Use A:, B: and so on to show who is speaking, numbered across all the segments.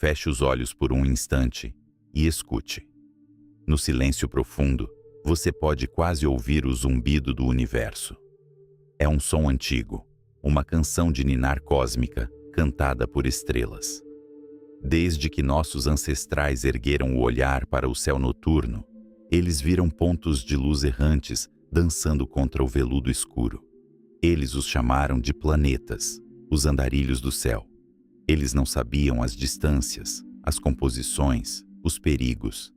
A: Feche os olhos por um instante e escute. No silêncio profundo, você pode quase ouvir o zumbido do universo. É um som antigo, uma canção de ninar cósmica cantada por estrelas. Desde que nossos ancestrais ergueram o olhar para o céu noturno, eles viram pontos de luz errantes dançando contra o veludo escuro. Eles os chamaram de planetas, os andarilhos do céu. Eles não sabiam as distâncias, as composições, os perigos.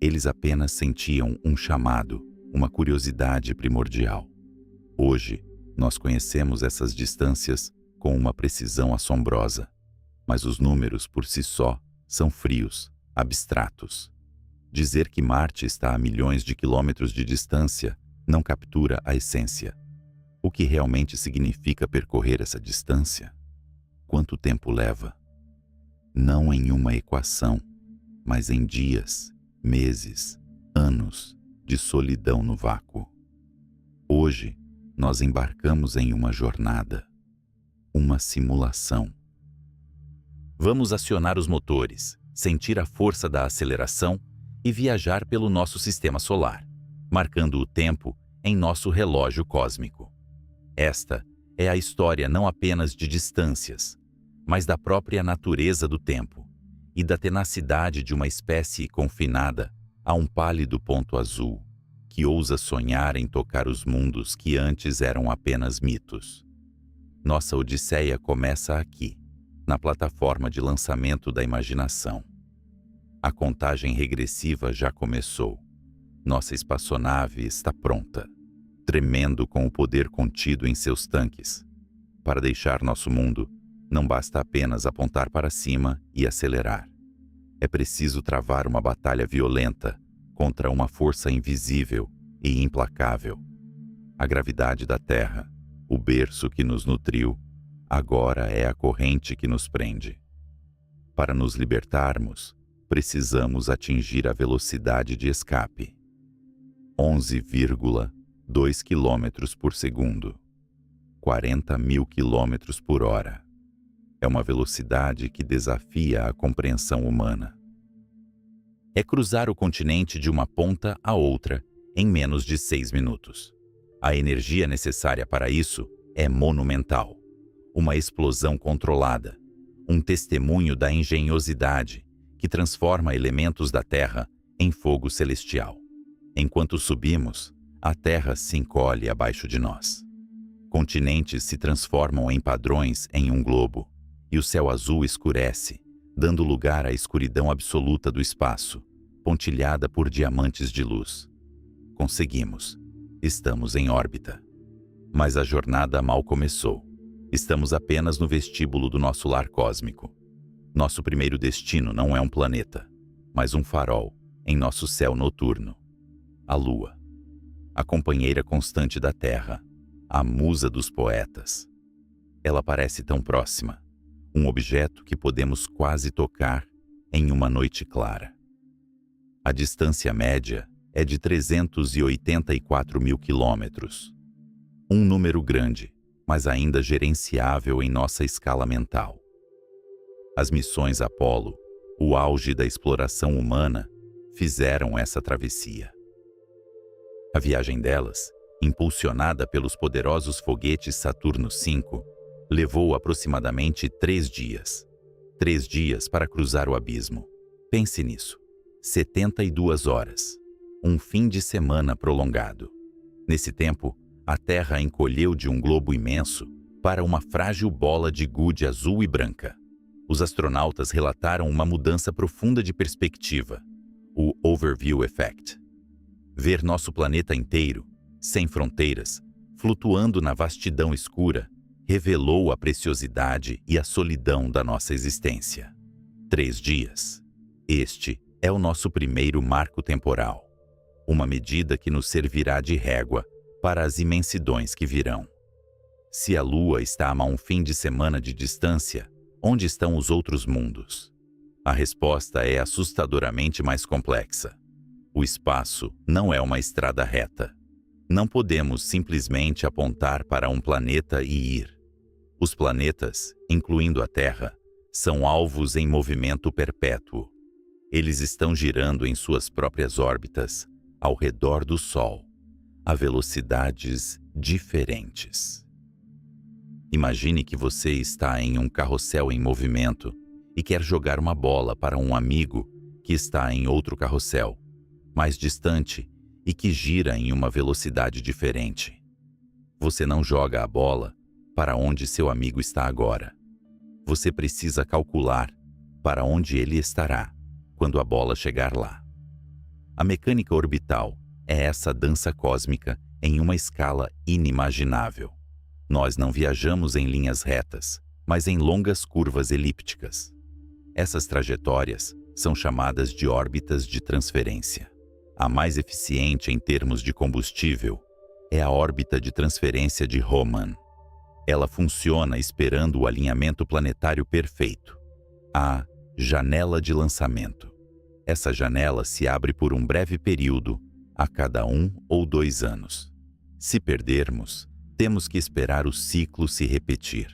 A: Eles apenas sentiam um chamado, uma curiosidade primordial. Hoje, nós conhecemos essas distâncias com uma precisão assombrosa, mas os números por si só são frios, abstratos. Dizer que Marte está a milhões de quilômetros de distância não captura a essência. O que realmente significa percorrer essa distância? Quanto tempo leva? Não em uma equação, mas em dias, meses, anos de solidão no vácuo. Hoje, nós embarcamos em uma jornada, uma simulação. Vamos acionar os motores, sentir a força da aceleração e viajar pelo nosso sistema solar, marcando o tempo em nosso relógio cósmico. Esta é a história não apenas de distâncias, mas da própria natureza do tempo e da tenacidade de uma espécie confinada a um pálido ponto azul que ousa sonhar em tocar os mundos que antes eram apenas mitos. Nossa odisseia começa aqui, na plataforma de lançamento da imaginação. A contagem regressiva já começou. Nossa espaçonave está pronta, tremendo com o poder contido em seus tanques. Para deixar nosso mundo, não basta apenas apontar para cima e acelerar. É preciso travar uma batalha violenta contra uma força invisível e implacável. A gravidade da Terra, o berço que nos nutriu, agora é a corrente que nos prende. Para nos libertarmos, precisamos atingir a velocidade de escape. 11,2 km por segundo. 40 mil km por hora. É uma velocidade que desafia a compreensão humana. É cruzar o continente de uma ponta a outra em menos de 6 minutos. A energia necessária para isso é monumental. Uma explosão controlada, um testemunho da engenhosidade que transforma elementos da Terra em fogo celestial. Enquanto subimos, a Terra se encolhe abaixo de nós. Continentes se transformam em padrões em um globo, e o céu azul escurece, dando lugar à escuridão absoluta do espaço, pontilhada por diamantes de luz. Conseguimos. Estamos em órbita. Mas a jornada mal começou. Estamos apenas no vestíbulo do nosso lar cósmico. Nosso primeiro destino não é um planeta, mas um farol em nosso céu noturno. A Lua. A companheira constante da Terra. A musa dos poetas. Ela parece tão próxima. Um objeto que podemos quase tocar em uma noite clara. A distância média é de 384 mil quilômetros. Um número grande, mas ainda gerenciável em nossa escala mental. As missões Apollo, o auge da exploração humana, fizeram essa travessia. A viagem delas, impulsionada pelos poderosos foguetes Saturno V, levou aproximadamente 3 dias. 3 dias para cruzar o abismo. Pense nisso. 72 horas. Um fim de semana prolongado. Nesse tempo, a Terra encolheu de um globo imenso para uma frágil bola de gude azul e branca. Os astronautas relataram uma mudança profunda de perspectiva, o Overview Effect. Ver nosso planeta inteiro, sem fronteiras, flutuando na vastidão escura, revelou a preciosidade e a solidão da nossa existência. 3 dias. Este é o nosso primeiro marco temporal. Uma medida que nos servirá de régua para as imensidões que virão. Se a Lua está a um fim de semana de distância, onde estão os outros mundos? A resposta é assustadoramente mais complexa. O espaço não é uma estrada reta. Não podemos simplesmente apontar para um planeta e ir. Os planetas, incluindo a Terra, são alvos em movimento perpétuo. Eles estão girando em suas próprias órbitas ao redor do Sol, a velocidades diferentes. Imagine que você está em um carrossel em movimento e quer jogar uma bola para um amigo que está em outro carrossel, mais distante e que gira em uma velocidade diferente. Você não joga a bola para onde seu amigo está agora. Você precisa calcular para onde ele estará quando a bola chegar lá. A mecânica orbital é essa dança cósmica em uma escala inimaginável. Nós não viajamos em linhas retas, mas em longas curvas elípticas. Essas trajetórias são chamadas de órbitas de transferência. A mais eficiente em termos de combustível é a órbita de transferência de Hohmann. Ela funciona esperando o alinhamento planetário perfeito, a janela de lançamento. Essa janela se abre por um breve período, a cada 1 ou 2 anos. Se perdermos, temos que esperar o ciclo se repetir.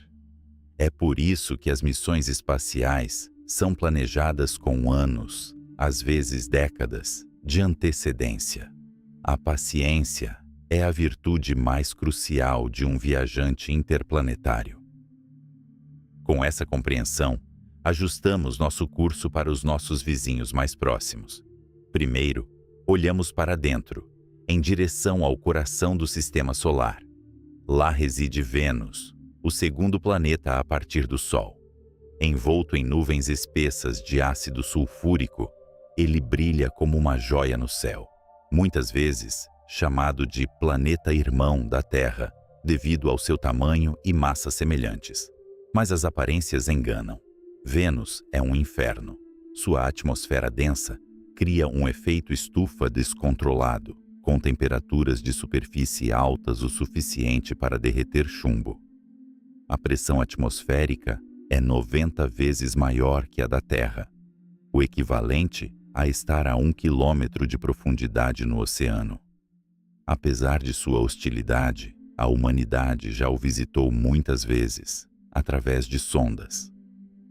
A: É por isso que as missões espaciais são planejadas com anos, às vezes décadas, de antecedência. A paciência é a virtude mais crucial de um viajante interplanetário. Com essa compreensão, ajustamos nosso curso para os nossos vizinhos mais próximos. Primeiro, olhamos para dentro, em direção ao coração do Sistema Solar. Lá reside Vênus, o segundo planeta a partir do Sol. Envolto em nuvens espessas de ácido sulfúrico, ele brilha como uma joia no céu. Muitas vezes, chamado de planeta irmão da Terra, devido ao seu tamanho e massa semelhantes. Mas as aparências enganam. Vênus é um inferno. Sua atmosfera densa cria um efeito estufa descontrolado, com temperaturas de superfície altas o suficiente para derreter chumbo. A pressão atmosférica é 90 vezes maior que a da Terra, o equivalente a estar a 1 quilômetro de profundidade no oceano. Apesar de sua hostilidade, a humanidade já o visitou muitas vezes, através de sondas.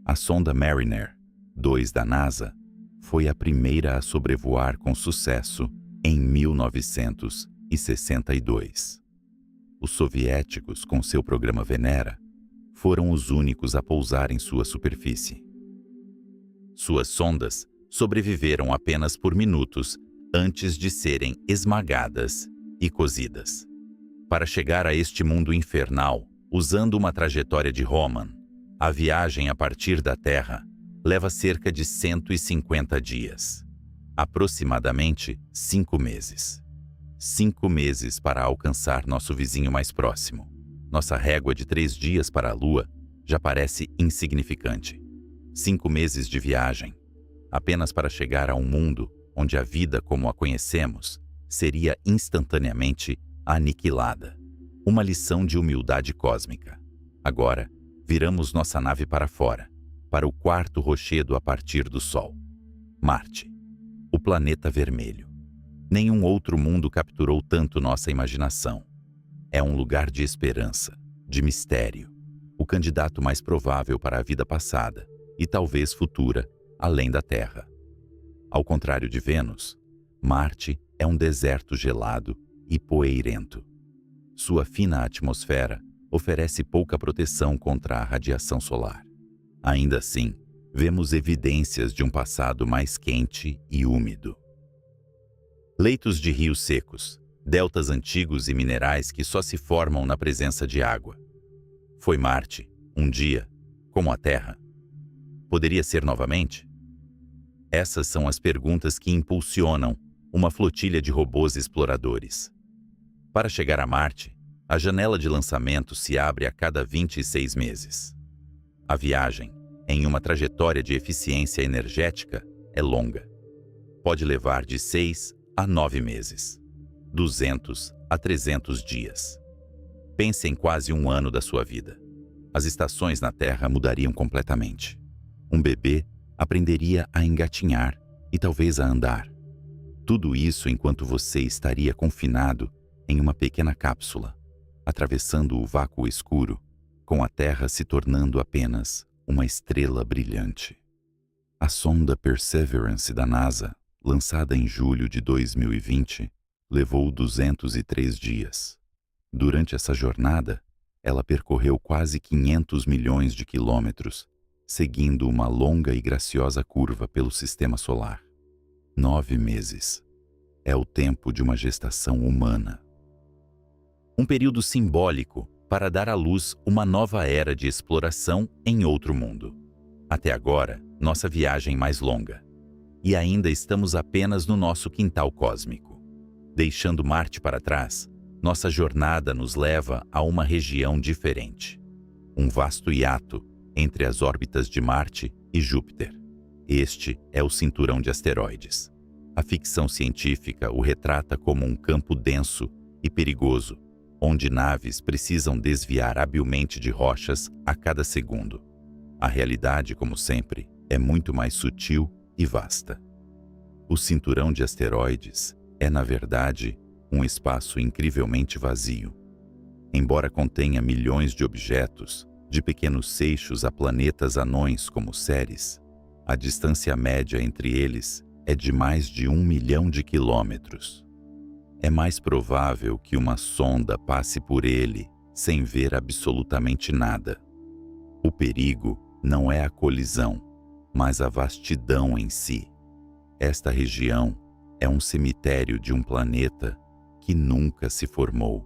A: A sonda Mariner 2 da NASA foi a primeira a sobrevoar com sucesso em 1962. Os soviéticos, com seu programa Venera, foram os únicos a pousar em sua superfície. Suas sondas sobreviveram apenas por minutos antes de serem esmagadas e cozidas. Para chegar a este mundo infernal, usando uma trajetória de Hohmann, a viagem a partir da Terra leva cerca de 150 dias, aproximadamente 5 meses. 5 meses para alcançar nosso vizinho mais próximo. Nossa régua de 3 dias para a Lua já parece insignificante. 5 meses de viagem, apenas para chegar a um mundo onde a vida como a conhecemos seria instantaneamente aniquilada. Uma lição de humildade cósmica. Agora, viramos nossa nave para fora, para o quarto rochedo a partir do Sol. Marte, o planeta vermelho. Nenhum outro mundo capturou tanto nossa imaginação. É um lugar de esperança, de mistério, o candidato mais provável para a vida passada e talvez futura, além da Terra. Ao contrário de Vênus, Marte é um deserto gelado e poeirento. Sua fina atmosfera oferece pouca proteção contra a radiação solar. Ainda assim, vemos evidências de um passado mais quente e úmido. Leitos de rios secos, deltas antigos e minerais que só se formam na presença de água. Foi Marte, um dia, como a Terra? Poderia ser novamente? Essas são as perguntas que impulsionam uma flotilha de robôs exploradores. Para chegar a Marte, a janela de lançamento se abre a cada 26 meses. A viagem, em uma trajetória de eficiência energética, é longa. Pode levar de 6 a 9 meses, 200 a 300 dias. Pense em quase um ano da sua vida. As estações na Terra mudariam completamente. Um bebê aprenderia a engatinhar e talvez a andar. Tudo isso enquanto você estaria confinado em uma pequena cápsula, atravessando o vácuo escuro, com a Terra se tornando apenas uma estrela brilhante. A sonda Perseverance da NASA, lançada em julho de 2020, levou 203 dias. Durante essa jornada, ela percorreu quase 500 milhões de quilômetros, seguindo uma longa e graciosa curva pelo sistema solar. 9 meses. É o tempo de uma gestação humana. Um período simbólico para dar à luz uma nova era de exploração em outro mundo. Até agora, nossa viagem mais longa. E ainda estamos apenas no nosso quintal cósmico. Deixando Marte para trás, nossa jornada nos leva a uma região diferente. Um vasto hiato entre as órbitas de Marte e Júpiter. Este é o cinturão de asteroides. A ficção científica o retrata como um campo denso e perigoso, onde naves precisam desviar habilmente de rochas a cada segundo. A realidade, como sempre, é muito mais sutil e vasta. O cinturão de asteroides é, na verdade, um espaço incrivelmente vazio. Embora contenha milhões de objetos, de pequenos seixos a planetas anões como Ceres, a distância média entre eles é de mais de 1 milhão de quilômetros. É mais provável que uma sonda passe por ele sem ver absolutamente nada. O perigo não é a colisão, mas a vastidão em si. Esta região é um cemitério de um planeta que nunca se formou.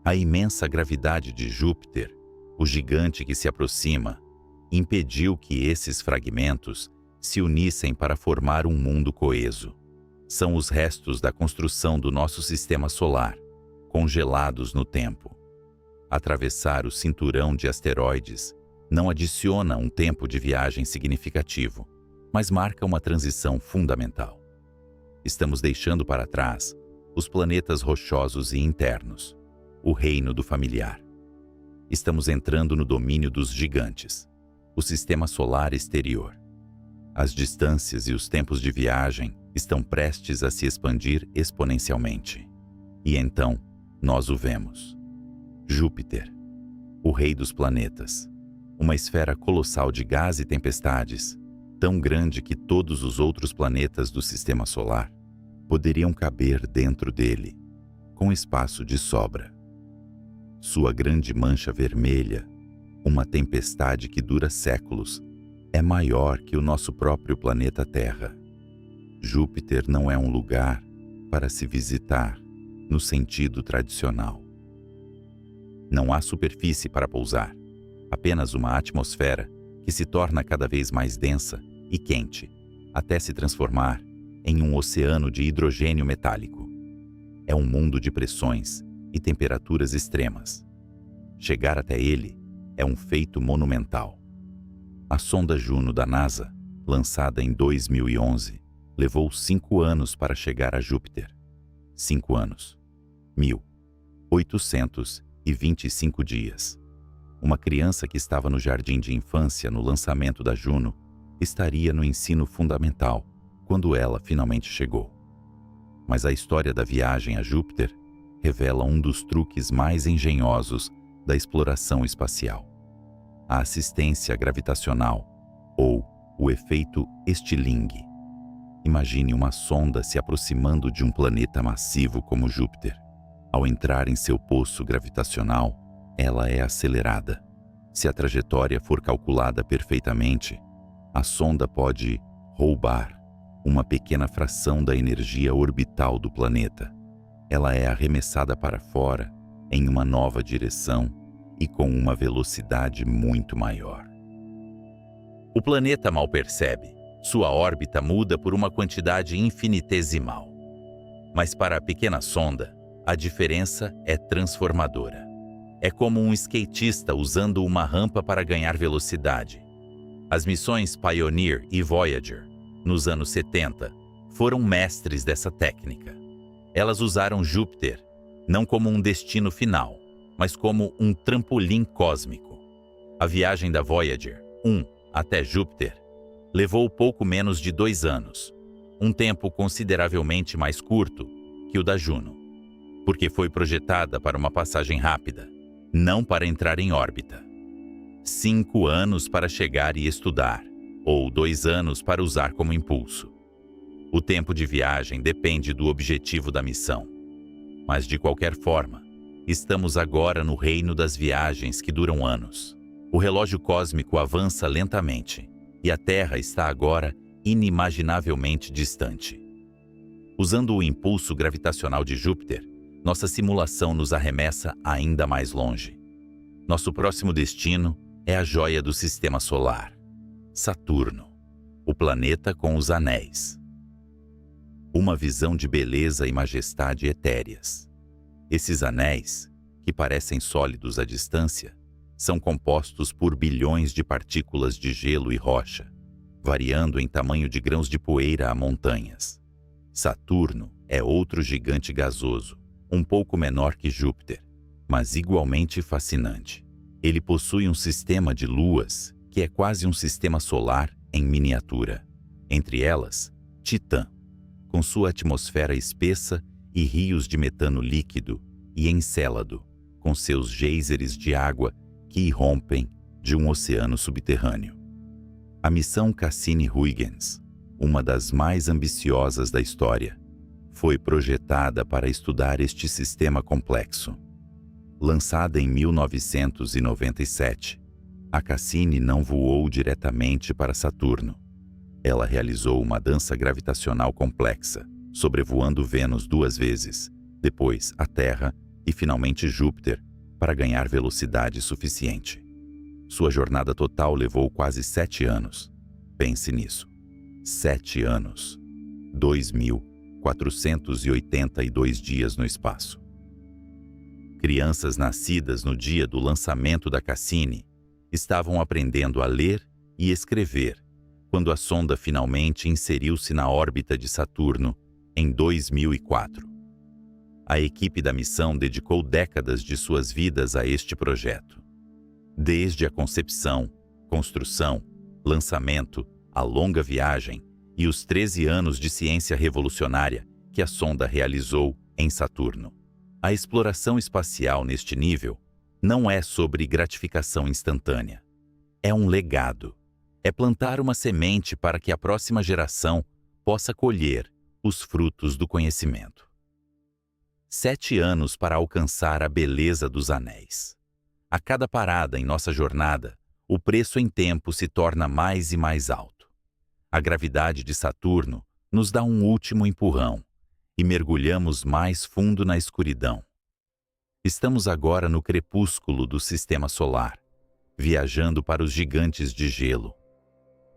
A: A imensa gravidade de Júpiter, o gigante que se aproxima, impediu que esses fragmentos se unissem para formar um mundo coeso. São os restos da construção do nosso sistema solar, congelados no tempo. Atravessar o cinturão de asteroides não adiciona um tempo de viagem significativo, mas marca uma transição fundamental. Estamos deixando para trás os planetas rochosos e internos, o reino do familiar. Estamos entrando no domínio dos gigantes, o sistema solar exterior. As distâncias e os tempos de viagem estão prestes a se expandir exponencialmente. E então, nós o vemos. Júpiter, o rei dos planetas, uma esfera colossal de gás e tempestades, tão grande que todos os outros planetas do sistema solar poderiam caber dentro dele, com espaço de sobra. Sua grande mancha vermelha, uma tempestade que dura séculos, é maior que o nosso próprio planeta Terra. Júpiter não é um lugar para se visitar no sentido tradicional. Não há superfície para pousar, apenas uma atmosfera que se torna cada vez mais densa e quente, até se transformar em um oceano de hidrogênio metálico. É um mundo de pressões e temperaturas extremas. Chegar até ele é um feito monumental. A sonda Juno da NASA, lançada em 2011, levou 5 anos para chegar a Júpiter. 5 anos. 1.825 dias. Uma criança que estava no jardim de infância no lançamento da Juno estaria no ensino fundamental quando ela finalmente chegou. Mas a história da viagem a Júpiter revela um dos truques mais engenhosos da exploração espacial: a assistência gravitacional, ou o efeito Stirling. Imagine uma sonda se aproximando de um planeta massivo como Júpiter. Ao entrar em seu poço gravitacional, ela é acelerada. Se a trajetória for calculada perfeitamente, a sonda pode roubar uma pequena fração da energia orbital do planeta. Ela é arremessada para fora em uma nova direção e com uma velocidade muito maior. O planeta mal percebe. Sua órbita muda por uma quantidade infinitesimal. Mas para a pequena sonda, a diferença é transformadora. É como um skatista usando uma rampa para ganhar velocidade. As missões Pioneer e Voyager, nos anos 70, foram mestres dessa técnica. Elas usaram Júpiter não como um destino final, mas como um trampolim cósmico. A viagem da Voyager 1 até Júpiter levou pouco menos de 2 anos, um tempo consideravelmente mais curto que o da Juno, porque foi projetada para uma passagem rápida, não para entrar em órbita. 5 anos para chegar e estudar, ou 2 anos para usar como impulso. O tempo de viagem depende do objetivo da missão. Mas, de qualquer forma, estamos agora no reino das viagens que duram anos. O relógio cósmico avança lentamente, e a Terra está agora inimaginavelmente distante. Usando o impulso gravitacional de Júpiter, nossa simulação nos arremessa ainda mais longe. Nosso próximo destino é a joia do Sistema Solar, Saturno, o planeta com os anéis. Uma visão de beleza e majestade etéreas. Esses anéis, que parecem sólidos à distância, são compostos por bilhões de partículas de gelo e rocha, variando em tamanho de grãos de poeira a montanhas. Saturno é outro gigante gasoso, um pouco menor que Júpiter, mas igualmente fascinante. Ele possui um sistema de luas que é quase um sistema solar em miniatura. Entre elas, Titã, com sua atmosfera espessa e rios de metano líquido, e Encélado, com seus geysers de água que irrompem de um oceano subterrâneo. A missão Cassini-Huygens, uma das mais ambiciosas da história, foi projetada para estudar este sistema complexo. Lançada em 1997, a Cassini não voou diretamente para Saturno. Ela realizou uma dança gravitacional complexa, sobrevoando Vênus 2 vezes, depois a Terra e finalmente Júpiter, para ganhar velocidade suficiente. Sua jornada total levou quase 7 anos. Pense nisso. 7 anos. 2.482 dias no espaço. Crianças nascidas no dia do lançamento da Cassini estavam aprendendo a ler e escrever quando a sonda finalmente inseriu-se na órbita de Saturno em 2004. A equipe da missão dedicou décadas de suas vidas a este projeto. Desde a concepção, construção, lançamento, a longa viagem e os 13 anos de ciência revolucionária que a sonda realizou em Saturno. A exploração espacial neste nível não é sobre gratificação instantânea. É um legado. É plantar uma semente para que a próxima geração possa colher os frutos do conhecimento. 7 anos para alcançar a beleza dos anéis. A cada parada em nossa jornada, o preço em tempo se torna mais e mais alto. A gravidade de Saturno nos dá um último empurrão e mergulhamos mais fundo na escuridão. Estamos agora no crepúsculo do Sistema Solar, viajando para os gigantes de gelo.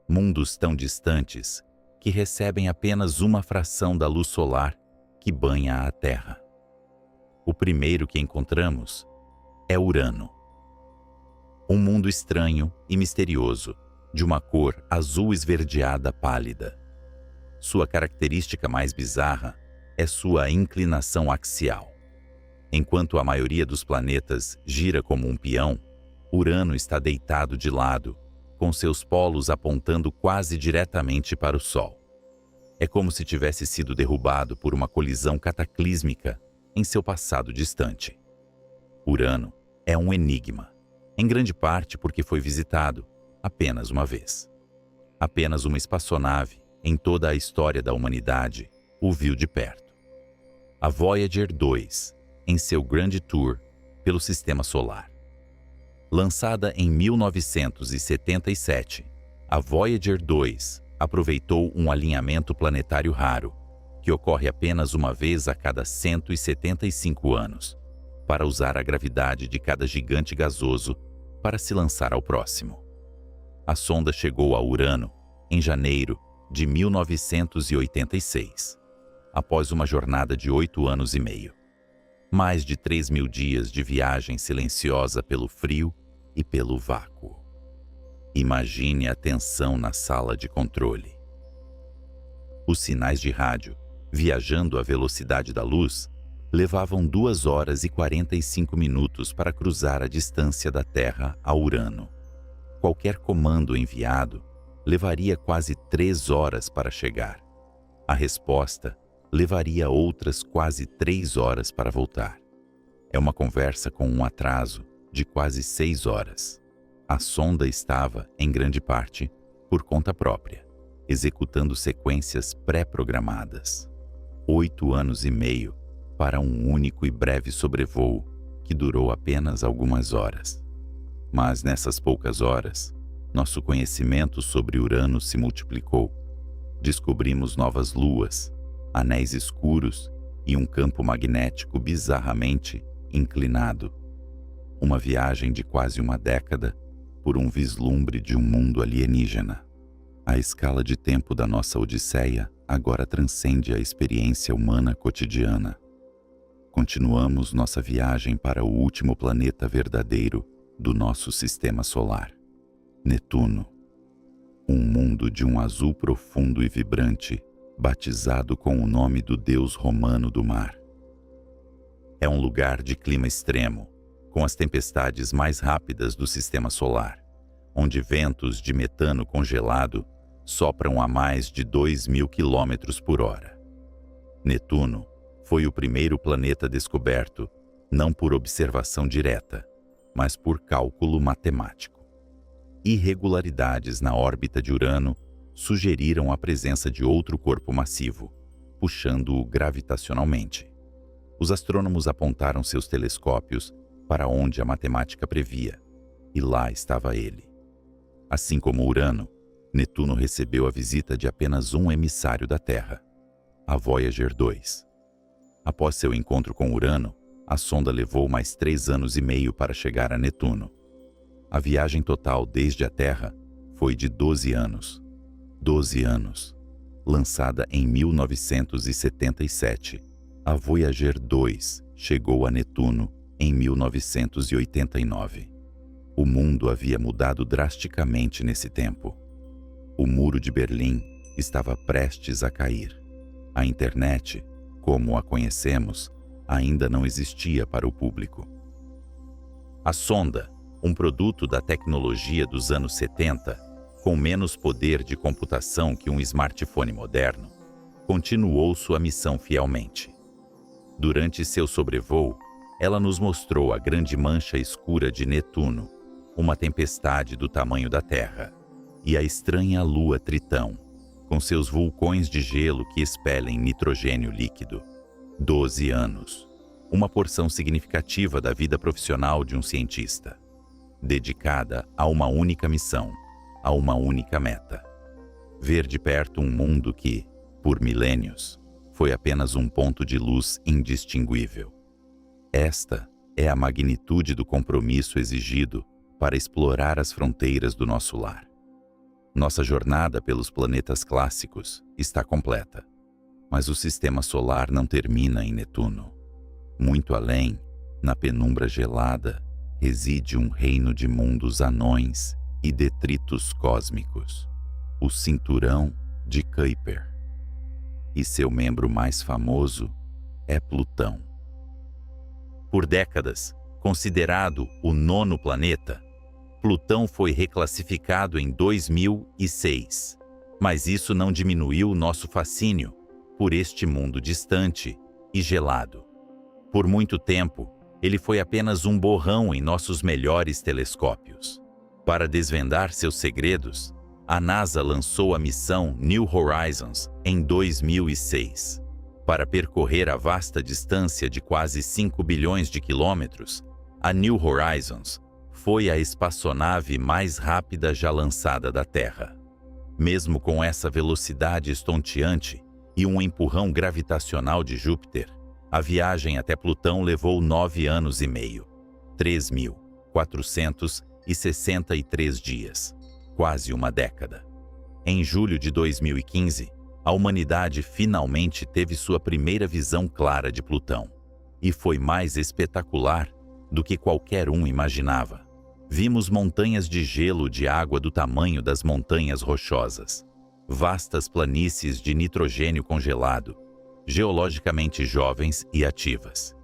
A: Mundos tão distantes que recebem apenas uma fração da luz solar que banha a Terra. O primeiro que encontramos é Urano. Um mundo estranho e misterioso, de uma cor azul esverdeada pálida. Sua característica mais bizarra é sua inclinação axial. Enquanto a maioria dos planetas gira como um peão, Urano está deitado de lado, com seus polos apontando quase diretamente para o Sol. É como se tivesse sido derrubado por uma colisão cataclísmica em seu passado distante. Urano é um enigma, em grande parte porque foi visitado apenas uma vez. Apenas uma espaçonave, em toda a história da humanidade, o viu de perto. A Voyager 2, em seu grande tour pelo Sistema Solar. Lançada em 1977, a Voyager 2 aproveitou um alinhamento planetário raro, que ocorre apenas uma vez a cada 175 anos, para usar a gravidade de cada gigante gasoso para se lançar ao próximo. A sonda chegou a Urano em janeiro de 1986, após uma jornada de 8 anos e meio. Mais de 3.000 dias de viagem silenciosa pelo frio e pelo vácuo. Imagine a tensão na sala de controle. Os sinais de rádio, viajando à velocidade da luz, levavam 2 horas e 45 minutos para cruzar a distância da Terra a Urano. Qualquer comando enviado levaria quase 3 horas para chegar. A resposta levaria outras quase 3 horas para voltar. É uma conversa com um atraso de quase 6 horas. A sonda estava, em grande parte, por conta própria, executando sequências pré-programadas. 8 anos e meio para um único e breve sobrevoo que durou apenas algumas horas. Mas nessas poucas horas, nosso conhecimento sobre Urano se multiplicou. Descobrimos novas luas, anéis escuros e um campo magnético bizarramente inclinado. Uma viagem de quase uma década por um vislumbre de um mundo alienígena. A escala de tempo da nossa odisseia agora transcende a experiência humana cotidiana. Continuamos nossa viagem para o último planeta verdadeiro do nosso sistema solar, Netuno. Um mundo de um azul profundo e vibrante, batizado com o nome do deus romano do mar. É um lugar de clima extremo, com as tempestades mais rápidas do sistema solar, onde ventos de metano congelado sopram a mais de 2.000 km por hora. Netuno foi o primeiro planeta descoberto, não por observação direta, mas por cálculo matemático. Irregularidades na órbita de Urano sugeriram a presença de outro corpo massivo, puxando-o gravitacionalmente. Os astrônomos apontaram seus telescópios para onde a matemática previa, e lá estava ele. Assim como Urano, Netuno recebeu a visita de apenas um emissário da Terra, a Voyager 2. Após seu encontro com Urano, a sonda levou mais 3 anos e meio para chegar a Netuno. A viagem total desde a Terra foi de 12 anos. 12 anos. Lançada em 1977, a Voyager 2 chegou a Netuno em 1989. O mundo havia mudado drasticamente nesse tempo. O Muro de Berlim estava prestes a cair. A internet, como a conhecemos, ainda não existia para o público. A sonda, um produto da tecnologia dos anos 70, com menos poder de computação que um smartphone moderno, continuou sua missão fielmente. Durante seu sobrevoo, ela nos mostrou a grande mancha escura de Netuno, uma tempestade do tamanho da Terra, e a estranha lua Tritão, com seus vulcões de gelo que expelem nitrogênio líquido. 12 anos. Uma porção significativa da vida profissional de um cientista, dedicada a uma única missão, a uma única meta. Ver de perto um mundo que, por milênios, foi apenas um ponto de luz indistinguível. Esta é a magnitude do compromisso exigido para explorar as fronteiras do nosso lar. Nossa jornada pelos planetas clássicos está completa, mas o sistema solar não termina em Netuno. Muito além, na penumbra gelada, reside um reino de mundos anões e detritos cósmicos, o Cinturão de Kuiper. E seu membro mais famoso é Plutão. Por décadas, considerado o 9º planeta, Plutão foi reclassificado em 2006, mas isso não diminuiu nosso fascínio por este mundo distante e gelado. Por muito tempo, ele foi apenas um borrão em nossos melhores telescópios. Para desvendar seus segredos, a NASA lançou a missão New Horizons em 2006. Para percorrer a vasta distância de quase 5 bilhões de quilômetros, a New Horizons foi a espaçonave mais rápida já lançada da Terra. Mesmo com essa velocidade estonteante e um empurrão gravitacional de Júpiter, a viagem até Plutão levou 9 anos e meio, 3.463 dias, quase uma década. Em julho de 2015, a humanidade finalmente teve sua primeira visão clara de Plutão, e foi mais espetacular do que qualquer um imaginava. Vimos montanhas de gelo de água do tamanho das montanhas rochosas, vastas planícies de nitrogênio congelado, geologicamente jovens e ativas,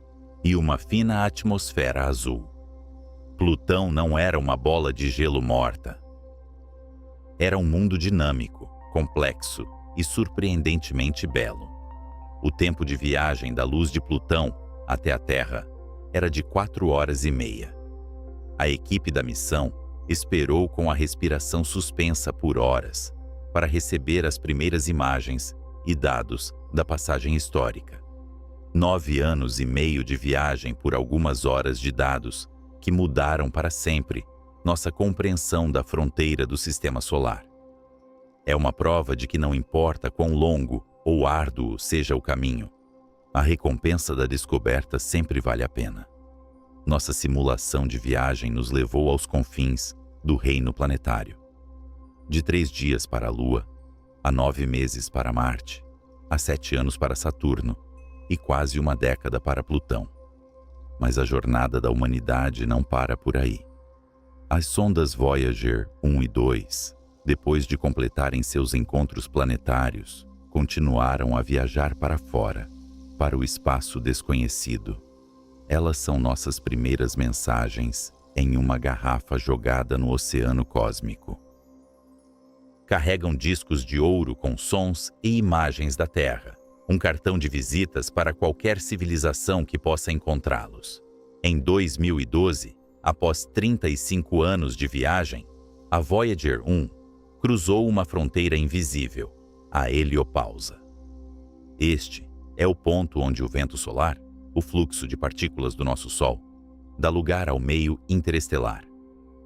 A: e uma fina atmosfera azul. Plutão não era uma bola de gelo morta. Era um mundo dinâmico, complexo e surpreendentemente belo. O tempo de viagem da luz de Plutão até a Terra era de 4 horas e meia. A equipe da missão esperou com a respiração suspensa por horas para receber as primeiras imagens e dados da passagem histórica. 9 anos e meio de viagem por algumas horas de dados que mudaram para sempre nossa compreensão da fronteira do Sistema Solar. É uma prova de que não importa quão longo ou árduo seja o caminho, a recompensa da descoberta sempre vale a pena. Nossa simulação de viagem nos levou aos confins do reino planetário. De 3 dias para a Lua, a 9 meses para Marte, a 7 anos para Saturno e quase uma década para Plutão. Mas a jornada da humanidade não para por aí. As sondas Voyager 1 e 2, depois de completarem seus encontros planetários, continuaram a viajar para fora, para o espaço desconhecido. Elas são nossas primeiras mensagens em uma garrafa jogada no oceano cósmico. Carregam discos de ouro com sons e imagens da Terra, um cartão de visitas para qualquer civilização que possa encontrá-los. Em 2012, após 35 anos de viagem, a Voyager 1 cruzou uma fronteira invisível, a heliopausa. Este é o ponto onde o vento solar, o fluxo de partículas do nosso Sol, dá lugar ao meio interestelar,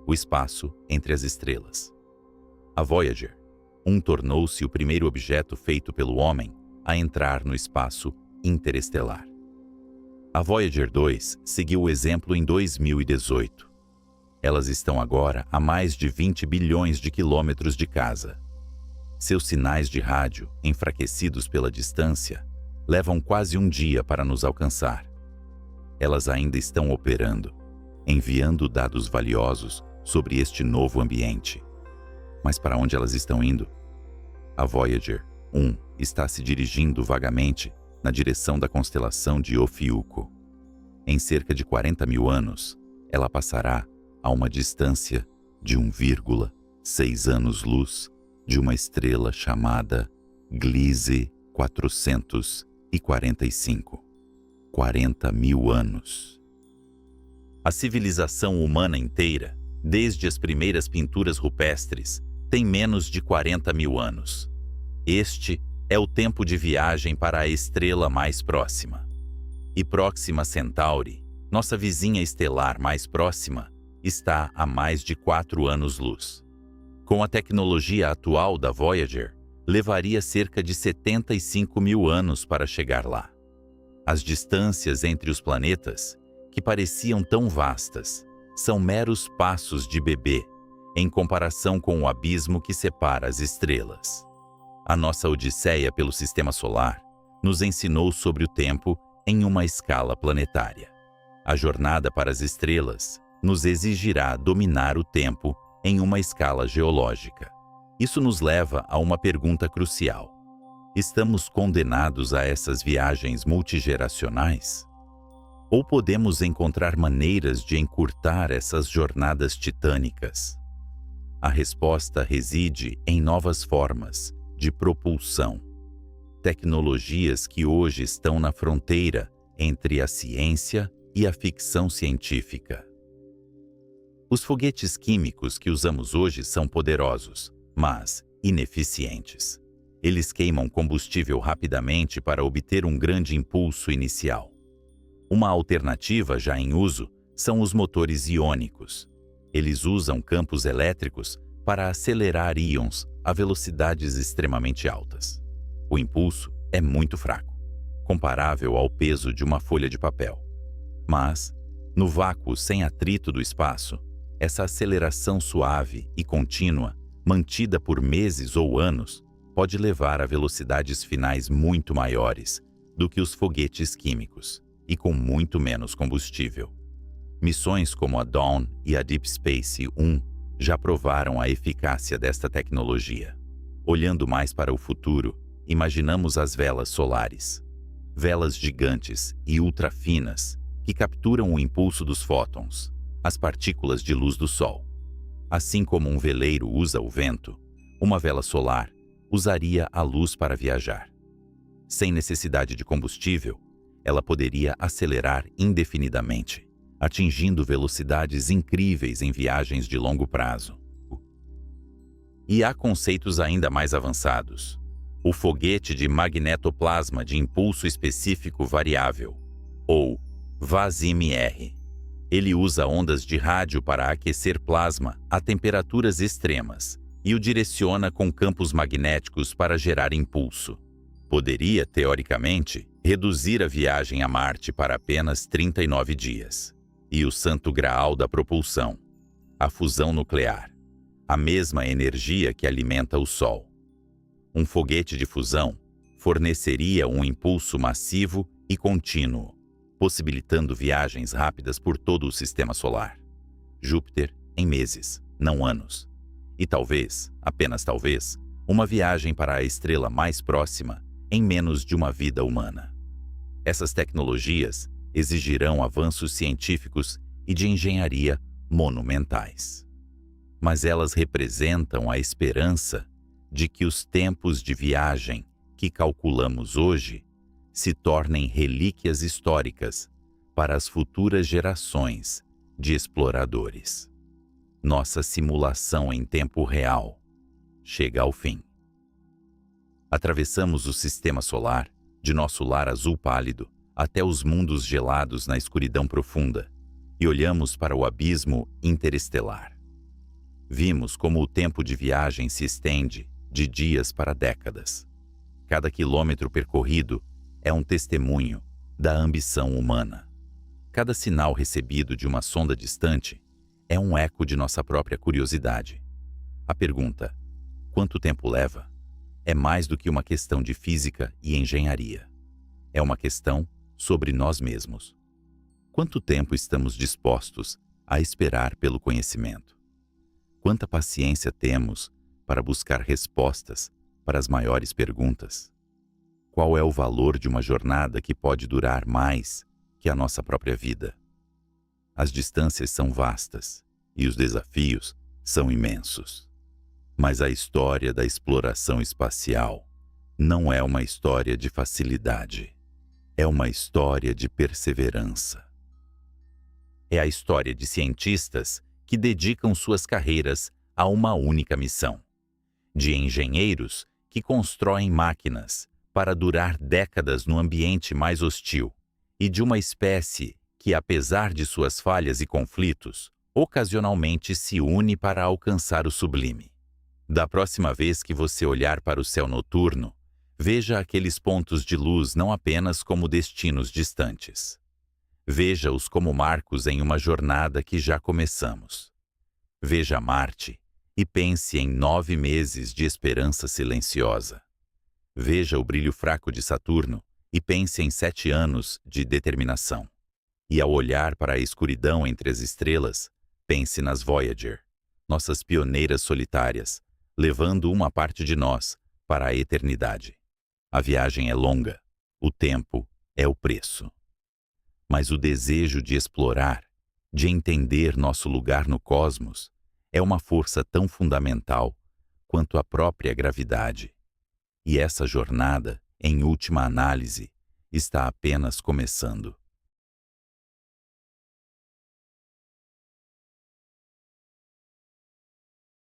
A: o espaço entre as estrelas. A Voyager 1 tornou-se o primeiro objeto feito pelo homem a entrar no espaço interestelar. A Voyager 2 seguiu o exemplo em 2018. Elas estão agora a mais de 20 bilhões de quilômetros de casa. Seus sinais de rádio, enfraquecidos pela distância, levam quase um dia para nos alcançar. Elas ainda estão operando, enviando dados valiosos sobre este novo ambiente. Mas para onde elas estão indo? A Voyager 1 está se dirigindo vagamente na direção da constelação de Ofiuco. Em cerca de 40 mil anos, ela passará a uma distância de 1,6 anos-luz de uma estrela chamada Gliese 445. 40 mil anos. A civilização humana inteira, desde as primeiras pinturas rupestres, tem menos de 40 mil anos. Este é o tempo de viagem para a estrela mais próxima. E Próxima Centauri, nossa vizinha estelar mais próxima, está a mais de 4 anos-luz. Com a tecnologia atual da Voyager, levaria cerca de 75 mil anos para chegar lá. As distâncias entre os planetas, que pareciam tão vastas, são meros passos de bebê em comparação com o abismo que separa as estrelas. A nossa odisseia pelo Sistema Solar nos ensinou sobre o tempo em uma escala planetária. A jornada para as estrelas nos exigirá dominar o tempo em uma escala geológica. Isso nos leva a uma pergunta crucial. Estamos condenados a essas viagens multigeracionais? Ou podemos encontrar maneiras de encurtar essas jornadas titânicas? A resposta reside em novas formas de propulsão, tecnologias que hoje estão na fronteira entre a ciência e a ficção científica. Os foguetes químicos que usamos hoje são poderosos, mas ineficientes. Eles queimam combustível rapidamente para obter um grande impulso inicial. Uma alternativa já em uso são os motores iônicos. Eles usam campos elétricos para acelerar íons a velocidades extremamente altas. O impulso é muito fraco, comparável ao peso de uma folha de papel. Mas, no vácuo sem atrito do espaço, essa aceleração suave e contínua, mantida por meses ou anos, pode levar a velocidades finais muito maiores do que os foguetes químicos e com muito menos combustível. Missões como a Dawn e a Deep Space 1 já provaram a eficácia desta tecnologia. Olhando mais para o futuro, imaginamos as velas solares. Velas gigantes e ultrafinas que capturam o impulso dos fótons, as partículas de luz do Sol. Assim como um veleiro usa o vento, uma vela solar usaria a luz para viajar. Sem necessidade de combustível, ela poderia acelerar indefinidamente, atingindo velocidades incríveis em viagens de longo prazo. E há conceitos ainda mais avançados. O foguete de magnetoplasma de impulso específico variável, ou VAS-MR. Ele usa ondas de rádio para aquecer plasma a temperaturas extremas e o direciona com campos magnéticos para gerar impulso. Poderia, teoricamente, reduzir a viagem a Marte para apenas 39 dias. E o santo graal da propulsão, a fusão nuclear, a mesma energia que alimenta o Sol. Um foguete de fusão forneceria um impulso massivo e contínuo, possibilitando viagens rápidas por todo o sistema solar. Júpiter em meses, não anos. E talvez, apenas talvez, uma viagem para a estrela mais próxima em menos de uma vida humana. Essas tecnologias exigirão avanços científicos e de engenharia monumentais. Mas elas representam a esperança de que os tempos de viagem que calculamos hoje se tornem relíquias históricas para as futuras gerações de exploradores. Nossa simulação em tempo real chega ao fim. Atravessamos o sistema solar, de nosso lar azul pálido, até os mundos gelados na escuridão profunda, e olhamos para o abismo interestelar. Vimos como o tempo de viagem se estende de dias para décadas. Cada quilômetro percorrido é um testemunho da ambição humana. Cada sinal recebido de uma sonda distante é um eco de nossa própria curiosidade. A pergunta, quanto tempo leva, é mais do que uma questão de física e engenharia. É uma questão sobre nós mesmos. Quanto tempo estamos dispostos a esperar pelo conhecimento? Quanta paciência temos para buscar respostas para as maiores perguntas? Qual é o valor de uma jornada que pode durar mais que a nossa própria vida? As distâncias são vastas e os desafios são imensos. Mas a história da exploração espacial não é uma história de facilidade. É uma história de perseverança. É a história de cientistas que dedicam suas carreiras a uma única missão. De engenheiros que constroem máquinas para durar décadas no ambiente mais hostil. E de uma espécie que, apesar de suas falhas e conflitos, ocasionalmente se une para alcançar o sublime. Da próxima vez que você olhar para o céu noturno, veja aqueles pontos de luz não apenas como destinos distantes. Veja-os como marcos em uma jornada que já começamos. Veja Marte e pense em 9 meses de esperança silenciosa. Veja o brilho fraco de Saturno e pense em 7 anos de determinação. E ao olhar para a escuridão entre as estrelas, pense nas Voyager, nossas pioneiras solitárias, levando uma parte de nós para a eternidade. A viagem é longa, o tempo é o preço. Mas o desejo de explorar, de entender nosso lugar no cosmos, é uma força tão fundamental quanto a própria gravidade. E essa jornada, em última análise, está apenas começando.